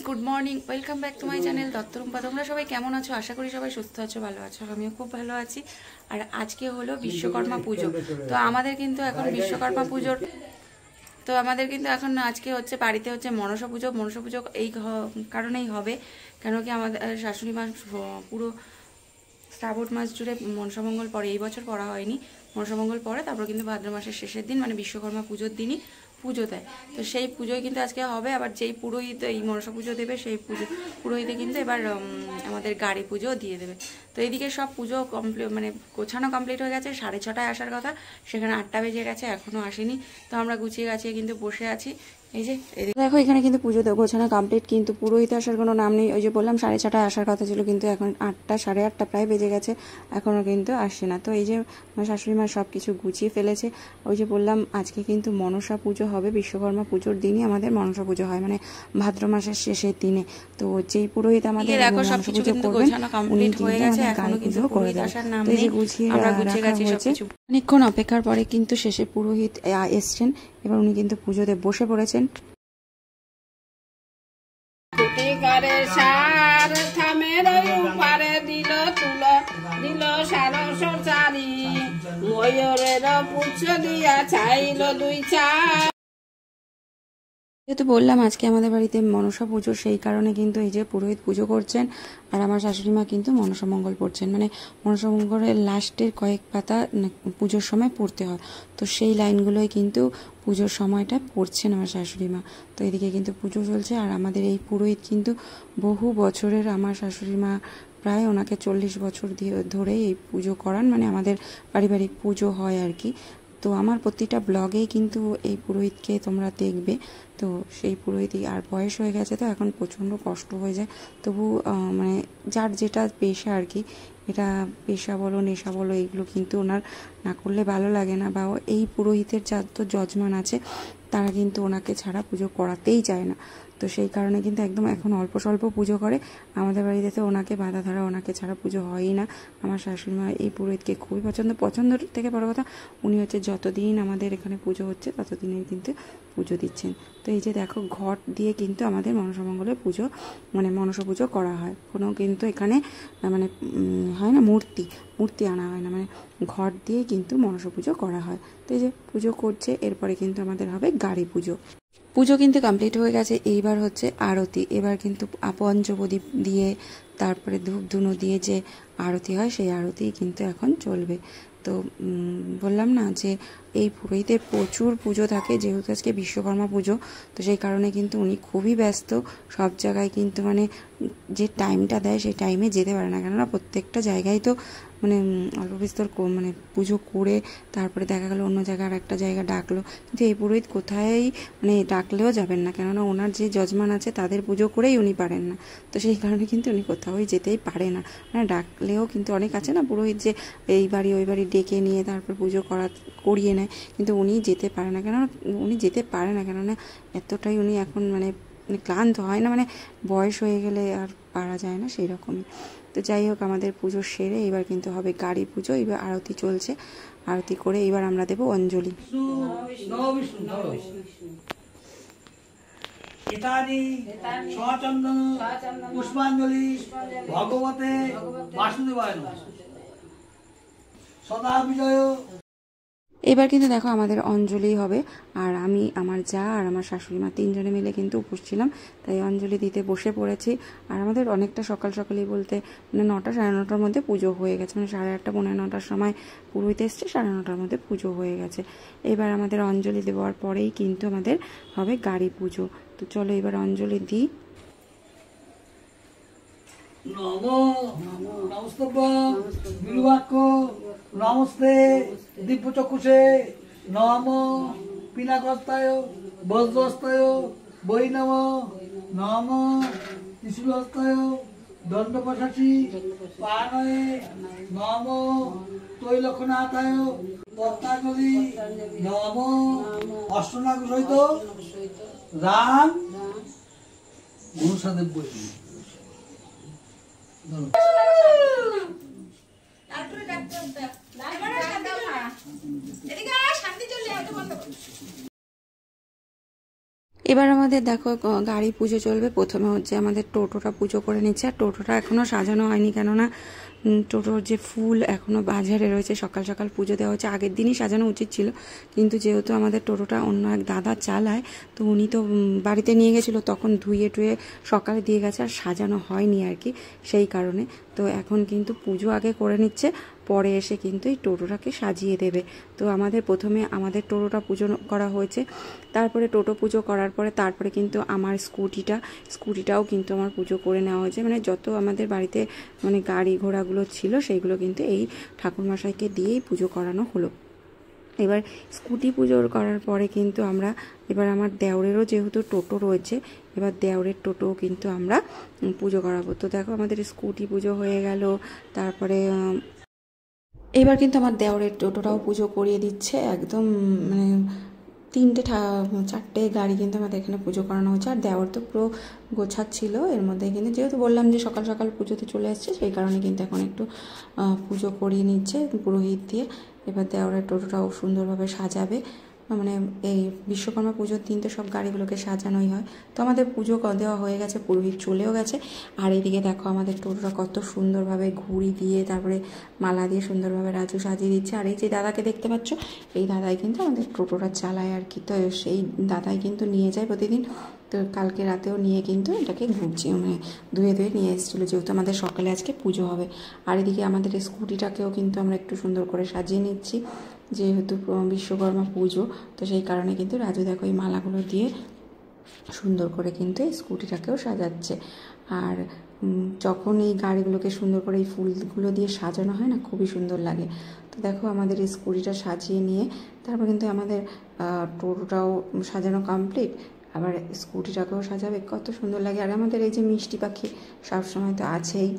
Good morning, welcome back to my channel Dattarumpa. তোমরা সবাই কেমন আছো? আশা করি সবাই সুস্থ আছো, ভালো আছো। আমিও খুব ভালো আছি। আর আজকে হলো বিশ্বকর্মা পুজো। তো আমাদের কিন্তু এখন বিশ্বকর্মা পুজোর আজকে হচ্ছে বাড়িতে হচ্ছে মনসা পুজো। মনসা পুজো এই কারণেই হবে, কেন কি আমাদের শাশুড়ি মা পুরো শ্রাবণ মাস জুড়ে মনসামঙ্গল পরে, এই বছর পড়া হয়নি। মনসামঙ্গল পরে তারপর কিন্তু ভাদ্র মাসের শেষের দিন মানে বিশ্বকর্মা পুজোর দিনই পুজো দেয়। তো সেই পুজোই কিন্তু আজকে হবে। আবার যেই পুরোহিত এই মনসা পুজো দেবে সেই পুরোহিতে কিন্তু এবার আমাদের গাড়ি পুজো দিয়ে দেবে। তো এইদিকে সব পুজো কমপ্লিট, মানে গোছানো কমপ্লিট হয়ে গেছে। 6:30টায় আসার কথা, সেখানে 8টা বেজে গেছে, এখনও আসেনি। তো আমরা গুছিয়ে গাছিয়ে কিন্তু বসে আছি। এই যে দেখো, এখানে কিন্তু পুজো গোছানো কমপ্লিট, কিন্তু পুরোহিত আসার কোনো নাম নেই। ওই যে বললাম 6:30টায় আসার কথা ছিল, কিন্তু এখন 8টা, 8:30 প্রায় বেজে গেছে, এখনও কিন্তু আসছে না। তো এই যে আমার শাশুড়ি মা সব কিছু গুছিয়ে ফেলেছে। ওই যে বললাম আজকে কিন্তু মনসা পুজো হবে, বিশ্বকর্মা পুজোর দিনই আমাদের মনসা পুজো হয়, মানে ভাদ্র মাসের শেষের দিনে। তো যেই পুরোহিত আমাদের মনসা পুজো করবেন উনি কিন্তু গাড়ি পুজো করে দেন। তো এই যে গুছিয়ে রাখা হয়েছে। অনেকক্ষণ অপেক্ষার পরে কিন্তু শেষে পুরোহিত এসছেন। এবার উনি কিন্তু পুজোতে বসে পড়েছেন। যেহেতু বললাম আজকে আমাদের বাড়িতে মনসা পুজো, সেই কারণে কিন্তু এই যে পুরোহিত পুজো করছেন, আর আমার শাশুড়ি মা কিন্তু মনসা মঙ্গল পড়ছেন। মানে মনসা মঙ্গলের লাস্টের কয়েক পাতা পুজোর সময় পড়তে হয়, তো সেই লাইনগুলোই কিন্তু পুজোর সময়টা পড়ছেন আমার শাশুড়ি মা। তো এদিকে কিন্তু পুজো চলছে। আর আমাদের এই পুরোহিত কিন্তু বহু বছরের, আমার শাশুড়ি মা প্রায় ওনাকে 40 বছর ধরে এই পুজো করান, মানে আমাদের পারিবারিক পুজো হয় আর কি। তো আমার প্রতিটা ব্লগেই কিন্তু এই পুরোহিতকে তোমরা দেখবে। তো সেই পুরোহিতই, আর বয়স হয়ে গেছে তো এখন প্রচণ্ড কষ্ট হয়ে যায়। তবু মানে যার যেটা পেশা আর কি, এটা পেশা বলো নেশা বলো, এইগুলো কিন্তু ওনার না করলে ভালো লাগে না। বা এই পুরোহিতের যার তো যজমান আছে, তারা কিন্তু ওনাকে ছাড়া পুজো করাতেই চায় না। তো সেই কারণে কিন্তু একদম এখন অল্প স্বল্প পুজো করে। আমাদের বাড়িতে তো ওনাকে বাধা ধরা, ওনাকে ছাড়া পুজো হয়ই না। আমার শাশুড়ি মা এই পুরোহিতকে খুবই পছন্দের থেকে বড় কথা, উনি হচ্ছে যতদিন আমাদের এখানে পুজো হচ্ছে ততদিনের কিন্তু পুজো দিচ্ছেন। তো এই যে দেখো, ঘট দিয়ে কিন্তু আমাদের মনসামঙ্গলের পুজো, মানে মনসা পুজো করা হয়। কোনো কিন্তু এখানে মানে হয় না মূর্তি আনা হয় না, মানে ঘট দিয়ে কিন্তু মনসা পুজো করা হয়। তো এই যে পুজো করছে, এরপরে কিন্তু আমাদের হবে গাড়ি পুজো। পুজো কিন্তু কমপ্লিট হয়ে গেছে। এইবার হচ্ছে আরতি। এবার কিন্তু পঞ্চপ্রদীপ দিয়ে, তারপরে ধূপ ধুনো দিয়ে যে আরতি হয়, সেই আরতি কিন্তু এখন চলবে। তো বললাম না যে এই পুরোহিতের প্রচুর পুজো থাকে, যেহেতু আজকে বিশ্বকর্মা পুজো, তো সেই কারণে কিন্তু উনি খুবই ব্যস্ত। সব জায়গায় কিন্তু মানে যে টাইমটা দেয় সেই টাইমে যেতে পারে না, কেননা প্রত্যেকটা জায়গায় তো মানে অল্প বিস্তর মানে পুজো করে তারপরে দেখা গেলো অন্য জায়গায় আর একটা জায়গা ডাকলো, কিন্তু এই পুরোহিত কোথায় মানে ডাকলেও যাবেন না, কেননা ওনার যে যজমান আছে তাদের পুজো করেই উনি পারেন না। তো সেই কারণে কিন্তু উনি কোথাও যেতেই পারে না। মানে ডাকলেও কিন্তু অনেক আছে না পুরোহিত যে এই বাড়ি ওই বাড়ি ডেকে নিয়ে তারপর পুজো করিয়ে নেয়, কিন্তু উনি যেতে পারে না। কেননা এতটাই উনি এখন মানে ক্লান্ত হয় না, মানে বয়স হয়ে গেলে আর পারা যায় না সেই রকমই। তো যাই হোক, আমাদের পুজো সেরে এবার কিন্তু হবে গাড়ি পুজো। এবার আরতি চলছে, আরতি করে এবার আমরা দেবো অঞ্জলি। পুষ্পাঞ্জলি ভগবতে বাসুদেবায় সদা বিজয়। এবার কিন্তু দেখো আমাদের অঞ্জলি হবে, আর আমি, আমার যা আর আমার শাশুড়ি মা 3জনে মিলে কিন্তু উপোস ছিলাম, তাই অঞ্জলি দিতে বসে পড়েছি। আর আমাদের অনেকটা সকালই বলতে মানে 9টা, 9:30টার মধ্যে পুজো হয়ে গেছে, মানে 8:30, 9:45টার সময় পুরোহিত এসছে, 9:30টার মধ্যে পুজো হয়ে গেছে। এবার আমাদের অঞ্জলি দেওয়ার পরেই কিন্তু আমাদের হবে গাড়ি পুজো। তো চলো এবার অঞ্জলি দিই। নমস্তে দিব্যচক্ষুষে নম পিনাকস্তায় বজ্রস্তায় বৈ নম নম ত্রিশূলস্তায় দণ্ডপশাসী পানয়ে নম তৈলক্ষনাথায় পদ্মাঞ্জলি নম অষ্টনাগ সহিত রাম মনসাদেব বই। এবার আমাদের দেখো গাড়ি পুজো চলবে। প্রথমে হচ্ছে আমাদের টোটোটা পুজো করে নিচ্ছে, আর টোটোটা এখনও সাজানো হয়নি, কেননা টোটোর যে ফুল এখনও বাজারে রয়েছে। সকাল সকাল পুজো দেওয়া হচ্ছে, আগের দিনই সাজানো উচিত ছিল, কিন্তু যেহেতু আমাদের টোটোটা অন্য এক দাদা চালায়, তো উনি তো বাড়িতে নিয়ে গেছিলো, তখন ধুয়ে টুয়ে সকালে দিয়ে গেছে, আর সাজানো হয়নি আর কি, সেই কারণে। তো এখন কিন্তু পুজো আগে করে নিচ্ছে, পরে এসে কিন্তু এই টোটোটাকে সাজিয়ে দেবে। তো আমাদের প্রথমে আমাদের টোটোটা পুজো করা হয়েছে, তারপরে টোটো পুজো করার পরে তারপরে কিন্তু আমার স্কুটিটাও কিন্তু আমার পুজো করে নেওয়া হয়েছে। মানে যত আমাদের বাড়িতে মানে গাড়ি ঘোড়াগুলো ছিল সেইগুলো কিন্তু এই ঠাকুরমশাইকে দিয়েই পুজো করানো হলো। এবার স্কুটি পুজো করার পরে কিন্তু আমরা এবার আমার দেওরেরও যেহেতু টোটো রয়েছে, এবার দেওরের টোটোও কিন্তু আমরা পুজো করাবো। তো দেখো আমাদের স্কুটি পুজো হয়ে গেল, তারপরে এবার কিন্তু আমার দেওরের টোটোটাও পুজো করিয়ে দিচ্ছে একদম। মানে চারটে গাড়ি কিন্তু আমাদের এখানে পুজো করানো হচ্ছে, আর দেওর তো পুরো গোছাচ্ছিল এর মধ্যে। কিন্তু যেহেতু বললাম যে সকাল সকাল পুজোতে চলে আসছে, সেই কারণে কিন্তু এখন একটু পুজো করিয়ে নিচ্ছে পুরোহিত দিয়ে। এবার দেওরের টোটোটাও সুন্দরভাবে সাজাবে, মানে এই বিশ্বকর্মা পুজোর দিন তো সব গাড়িগুলোকে সাজানোই হয়। তো আমাদের পুজো দেওয়া হয়ে গেছে, পুরোহিত চলেও গেছে। আর এইদিকে দেখো আমাদের টোটোটা কত সুন্দরভাবে ঘুড়ি দিয়ে তারপরে মালা দিয়ে সুন্দরভাবে রাজু সাজিয়ে দিচ্ছে। আর এই যে দাদাকে দেখতে পাচ্ছ, এই দাদাই কিন্তু আমাদের টোটোটা চালায় আর কি। তো সেই দাদাই কিন্তু নিয়ে যায় প্রতিদিন। তো কালকে রাতেও নিয়ে কিন্তু এটাকে ঘুরছি, মানে ধুয়ে নিয়ে এসেছিলো, যেহেতু আমাদের সকালে আজকে পুজো হবে। আর এদিকে আমাদের স্কুটিটাকেও কিন্তু আমরা একটু সুন্দর করে সাজিয়ে নিচ্ছি, যেহেতু বিশ্বকর্মা পুজো, তো সেই কারণে কিন্তু রাজু দেখো এই মালাগুলো দিয়ে সুন্দর করে কিন্তু এই স্কুটিটাকেও সাজাচ্ছে। আর যখন এই গাড়িগুলোকে সুন্দর করে এই ফুলগুলো দিয়ে সাজানো হয় না, খুবই সুন্দর লাগে। তো দেখো আমাদের এই স্কুটিটা সাজিয়ে নিয়ে তারপর কিন্তু আমাদের টোটোটাও সাজানো কমপ্লিট, আবার স্কুটিটাকেও সাজাবে, কত সুন্দর লাগে। আর আমাদের এই যে মিষ্টি পাখি সবসময় তো আছেই।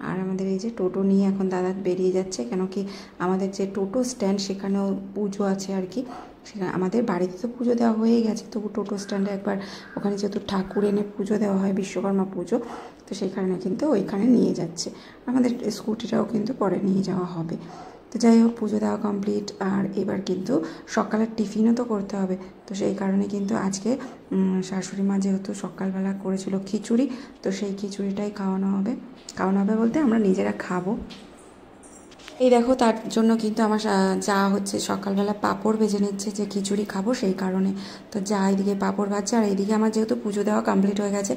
আর আমাদের এই যে টোটো নিয়ে এখন দাদা বেরিয়ে যাচ্ছে, কেন কি আমাদের যে টোটো স্ট্যান্ড সেখানেও পুজো আছে আর কি। সেখানে আমাদের বাড়িতে তো পুজো দেওয়া হয়ে গেছে, তবু টোটো স্ট্যান্ডে একবার ওখানে যেহেতু ঠাকুর এনে পুজো দেওয়া হয় বিশ্বকর্মা পুজো, তো সেই কারণে কিন্তু ওইখানে নিয়ে যাচ্ছে। আমাদের স্কুটিটাও কিন্তু পরে নিয়ে যাওয়া হবে। তো যাই হোক, পুজো দেওয়া কমপ্লিট। আর এবার কিন্তু সকালের টিফিনও তো করতে হবে, তো সেই কারণে কিন্তু আজকে শাশুড়ি মা যেহেতু সকালবেলা করেছিল খিচুড়ি, তো সেই খিচুড়িটাই খাওয়ানো হবে বলতে আমরা নিজেরা খাবো। এই দেখো তার জন্য কিন্তু আমার যা হচ্ছে সকালবেলা পাঁপড় ভেজে নিচ্ছে, যে খিচুড়ি খাবো সেই কারণে। তো যা এইদিকে পাঁপড় ভাজছে, আর এইদিকে আমার যেহেতু পুজো দেওয়া কমপ্লিট হয়ে গেছে,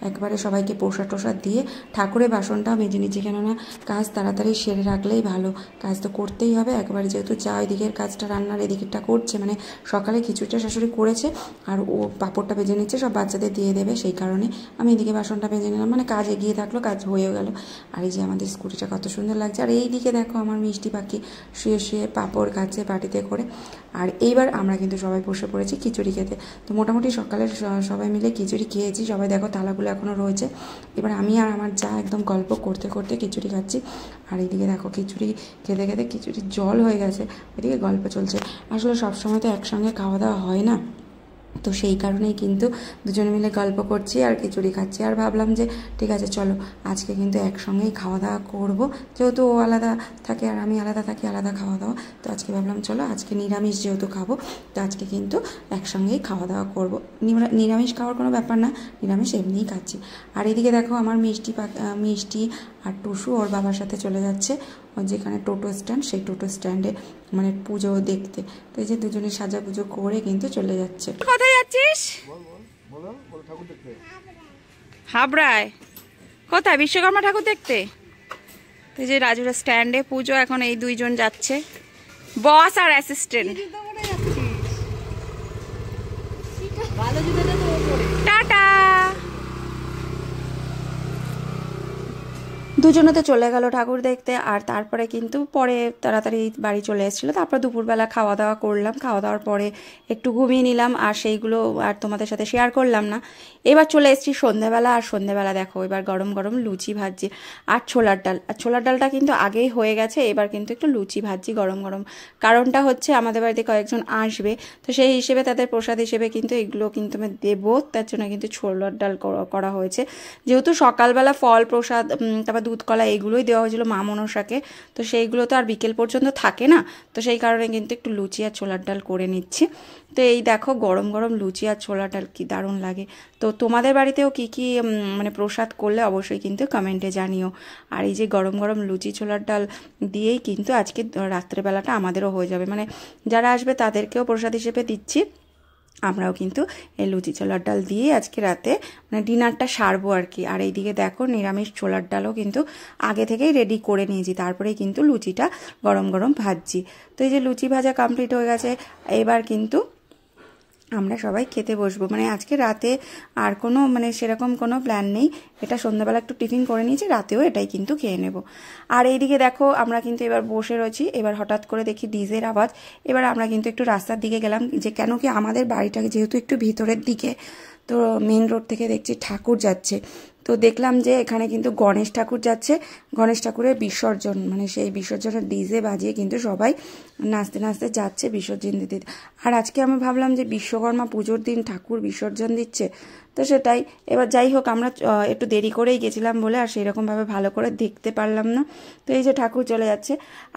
একবারে সবাইকে প্রসাদ টোসাদ দিয়ে ঠাকুরের বাসনটাও মেজে নিচ্ছি, কেননা কাজ তাড়াতাড়ি সেরে রাখলেই ভালো, কাজ তো করতেই হবে একবারে। যেহেতু যা এদিকের কাজটা রান্নার এদিকেরটা করছে, মানে সকালে খিচুড়িটা শাশুড়ি করেছে আর ও পাঁপড়টা ভেজে নিচ্ছে, সব বাচ্চাদের দিয়ে দেবে, সেই কারণে আমি এদিকে বাসনটা ভেজে নিলাম, মানে কাজ এগিয়ে থাকলো, কাজ হয়েও গেল। আর এই যে আমাদের স্কুটিটা কত সুন্দর লাগছে। আর এই দিকে দেখো আমার মিষ্টি পাখি শুয়ে শুয়ে পাঁপড় খাচ্ছে বাটিতে করে। আর এইবার আমরা কিন্তু সবাই বসে পড়েছি খিচুড়ি খেতে। তো মোটামুটি সকালে সবাই মিলে খিচুড়ি খেয়েছি, সবাই দেখো থালাগুলো এখনও রয়েছে। এবার আমি আর আমার যা একদম গল্প করতে করতে খিচুড়ি খাচ্ছি। আর এইদিকে দেখো খিচুড়ি খেতে খেতে খিচুড়ির জল হয়ে গেছে, এদিকে গল্প চলছে। আসলে সবসময় তো একসঙ্গে খাওয়া দাওয়া হয় না, তো সেই কারণেই কিন্তু দুজনে মিলে গল্প করছি আর খিচুড়ি খাচ্ছি। আর ভাবলাম যে ঠিক আছে চলো আজকে কিন্তু একসঙ্গেই খাওয়া দাওয়া করবো, যেহেতু ও আলাদা থাকে আর আমি আলাদা থাকি, আলাদা খাওয়া দাওয়া। তো আজকে ভাবলাম চলো আজকে নিরামিষ যেহেতু খাবো, তো আজকে কিন্তু একসঙ্গেই খাওয়া দাওয়া করবো। নিরামিষ খাওয়ার কোনো ব্যাপার না, নিরামিষ এমনিই খাচ্ছি। আর এদিকে দেখো আমার মিষ্টি আর টুসু ওর বাবার সাথে চলে যাচ্ছে যেখানে টোটো স্ট্যান্ড, সেই টোটো স্ট্যান্ডে মানে পুজো দেখতে। তো এই যে দুজনে সাজা পুজো করে কিন্তু চলে যাচ্ছে। কোথায় যাচ্ছিস? হাবড়ায়। কোথায়? বিশ্বকর্মা ঠাকুর দেখতে। তো এই যে রাজুরা স্ট্যান্ডে পুজো, এখন এই দুইজন যাচ্ছে, বস আর অ্যাসিস্ট্যান্ট। টাটা। দুজনে তো চলে গেল ঠাকুর দেখতে। আর তারপরে কিন্তু পরে তাড়াতাড়ি বাড়ি চলে এসেছিলো। তারপর দুপুরবেলা খাওয়া দাওয়া করলাম, খাওয়া দাওয়ার পরে একটু ঘুমিয়ে নিলাম, আর সেইগুলো আর তোমাদের সাথে শেয়ার করলাম না। এবার চলে এসেছি সন্ধেবেলা। আর সন্ধেবেলা দেখো এবার গরম গরম লুচি ভাজছি আর ছোলার ডাল। আর ছোলার ডালটা কিন্তু আগেই হয়ে গেছে, এবার কিন্তু একটু লুচি ভাজছি গরম গরম। কারণটা হচ্ছে আমাদের বাড়িতে কয়েকজন আসবে, তো সেই হিসেবে তাদের প্রসাদ হিসেবে কিন্তু এগুলো কিন্তু আমি দেবো, তার জন্য কিন্তু ছোলার ডাল করা হয়েছে। যেহেতু সকালবেলা ফল প্রসাদ, তারপর দুধ কলা এগুলোই দেওয়া হয়েছিল মা মনসাকে। তো সেইগুলো তো আর বিকেল পর্যন্ত থাকে না, তো সেই কারণে কিন্তু একটু লুচি আর ছোলার ডাল করে নিচ্ছি। তো এই দেখো গরম গরম লুচি আর ছোলার ডাল কি দারুণ লাগে। তো তোমাদের বাড়িতেও কি কি মানে প্রসাদ করলে অবশ্যই কিন্তু কমেন্টে জানিও। আর এই যে গরম গরম লুচি ছোলার ডাল দিয়েই কিন্তু আজকে রাত্রেবেলাটা আমাদেরও হয়ে যাবে, মানে যারা আসবে তাদেরকেও প্রসাদ হিসেবে দিচ্ছি, আমরাও কিন্তু এই লুচি ছোলার ডাল দিয়ে আজকে রাতে মানে ডিনারটা সারবো আর কি। আর এইদিকে দেখো নিরামিষ ছোলার ডালও কিন্তু আগে থেকেই রেডি করে নিয়েছি, তারপরেই কিন্তু লুচিটা গরম গরম ভাজছি। তো এই যে লুচি ভাজা কমপ্লিট হয়ে গেছে, এবার কিন্তু আমরা সবাই খেতে বসবো। মানে আজকে রাতে আর কোনো মানে সেরকম কোনো প্ল্যান নেই, এটা সন্ধ্যাবেলা একটু টিফিন করে নিয়েছি, রাতেও এটাই কিন্তু খেয়ে নেব। আর এইদিকে দেখো আমরা কিন্তু এবার বসে রয়েছি, এবার হঠাৎ করে দেখি ডিজের আওয়াজ। এবার আমরা কিন্তু একটু রাস্তার দিকে গেলাম, যে কেন কি আমাদের বাড়িটাকে যেহেতু একটু ভিতরের দিকে, তো মেন রোড থেকে দেখছি ঠাকুর যাচ্ছে। তো দেখলাম যে এখানে কিন্তু গণেশ ঠাকুর যাচ্ছে, গণেশ ঠাকুরের বিসর্জন, মানে সেই বিসর্জনের ডিজে বাজিয়ে কিন্তু সবাই নাচতে নাচতে যাচ্ছে বিসর্জন দিতে। আর আজকে আমি ভাবলাম যে বিশ্বকর্মা পুজোর দিন ঠাকুর বিসর্জন দিচ্ছে, তো সেটাই। এবার যাই হোক আমরা একটু দেরি করেই গেছিলাম বলে আর সেরকমভাবে ভালো করে দেখতে পারলাম না। তো এই যে ঠাকুর চলে যাচ্ছে।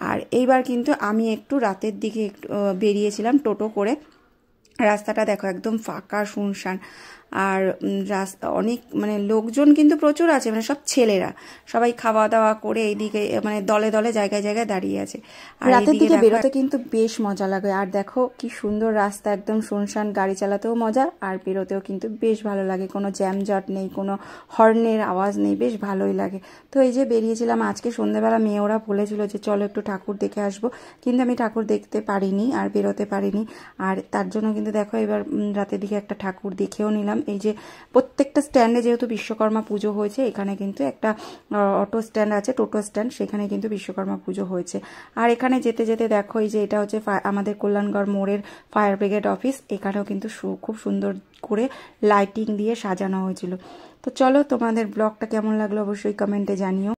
আর এইবার কিন্তু আমি একটু রাতের দিকে বেরিয়েছিলাম টোটো করে, রাস্তাটা দেখো একদম ফাঁকা শুনশান। আর রাস্তা অনেক মানে লোকজন কিন্তু প্রচুর আছে, মানে সব ছেলেরা সবাই খাওয়া দাওয়া করে এইদিকে মানে দলে দলে জায়গায় জায়গায় দাঁড়িয়ে আছে। আর রাতের দিকে বেরোতে কিন্তু বেশ মজা লাগে। আর দেখো কি সুন্দর রাস্তা, একদম শুনশান, গাড়ি চালাতেও মজা আর বেরোতেও কিন্তু বেশ ভালো লাগে, কোনো জ্যামজট নেই, কোনো হর্নের আওয়াজ নেই, বেশ ভালোই লাগে। তো এই যে বেরিয়েছিলাম আজকে সন্ধ্যাবেলা, মেয়ে ওরা বলেছিল যে চলো একটু ঠাকুর দেখে আসবো, কিন্তু আমি ঠাকুর দেখতে পারিনি আর বেরোতে পারিনি। আর তার জন্য কিন্তু দেখো এবার রাতের দিকে একটা ঠাকুর দেখেও নিলাম। এই যে প্রত্যেকটা স্ট্যান্ডে যেহেতু বিশ্বকর্মা পুজো হয়েছে, এখানে কিন্তু একটা অটো স্ট্যান্ড আছে, টোটো স্ট্যান্ড, সেখানে কিন্তু বিশ্বকর্মা পুজো হয়েছে। আর এখানে যেতে যেতে দেখো এই যে এটা হচ্ছে আমাদের কল্যাণগড় মোড়ের ফায়ার ব্রিগেড অফিস, এখানেও কিন্তু খুব সুন্দর করে লাইটিং দিয়ে সাজানো হয়েছিল। তো চলো তোমাদের ব্লগটা কেমন লাগলো অবশ্যই কমেন্টে জানিও।